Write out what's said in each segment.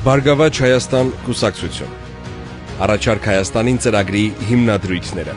Բարգավաճ Հայաստան կուսակցություն, առաջարկ Հայաստանին ծրագրի հիմնադրույթները,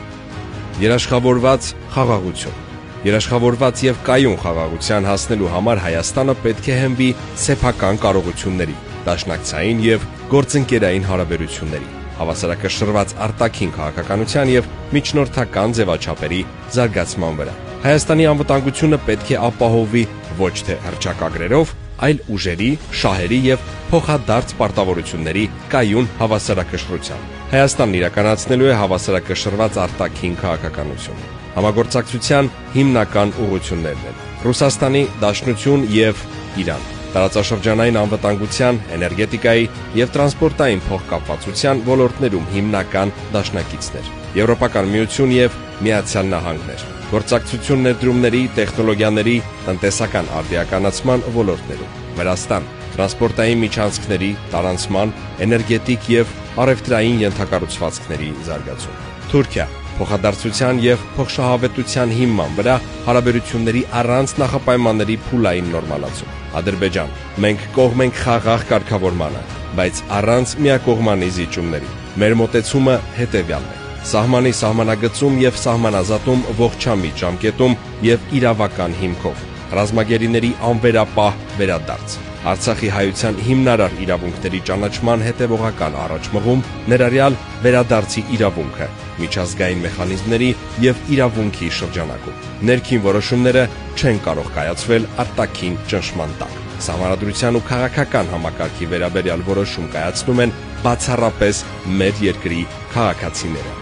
երաշխավորված խաղաղություն, երաշխավորված և կայուն խաղաղության հասնելու համար Հայաստանը պետք է հենվի սեփական կարողությունների, դաշնակցային և գործընկերային հարաբերությունների, հավասարակշռված արտաքին քաղաքականության և միջնորդական ձևաչափերի զարգացման վրա։ Հայաստանի անվտանգությունը պետք է ապահովվի ոչ թե հռչակագրերով, այլ ուժերի, շահերի և փոխադարձ պարտավորությունների կայուն հավասարակշռությամբ։ Հայաստանն իրականացնելու է հավասարակշռված արտաքին քաղաքականություն։ Համագործակցության հիմնական ուղղություններն են Ռուսաստանի Դաշնություն և Իրան, տարածաշրջանային անվտանգության, էներգետիկայի և տրանսպորտային փոխկապվածության ոլորտներում հիմնական դաշնակիցներ, Եվրոպական միություն և Միացյալ Նահանգներ, գործակցություն ներդրումների, տեխնոլոգիաների, տնտեսական արդիականացման ոլորտներում, Վրաստան, տրանսպորտային միջանցքների, տարանցման, էներգետիկ և առևտրային ենթակառուցվածքների զարգացում, Թուրքիա, փոխադարձության և փոխշահավետության հիման վրա հարաբերությունների առանց նախապայմանների փուլային նորմալացում, Ադրբեջան, մենք կողմ ենք խաղաղ կարգավորմանը, բայց առանց միակողմանի զիջումների։ Մեր մոտեցումը հետևյալն է. սահմանի սահմանագծում և սահմանազատում ողջամիտ ժամկետում և իրավական հիմքով, ռազմագերիների անվերապահ վերադարձ, Արցախի հայության հիմնարար իրավունքների ճանաչման հետևողական առաջմղում, ներառյալ վերադարձի իրավունքը, միջազգային մեխանիզմների և իրավունքի շրջանակում։ Ներքին որոշումները չեն կարող կայացվել արտաքին ճնշման տակ։ Սահմանադրության ու քաղաքական համակարգի վերաբերյալ որոշում կայացնում են բացառապես մեր երկրի քաղաքացիները։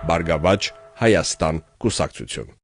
Բարգավաճ Հայաստան կուսակցություն։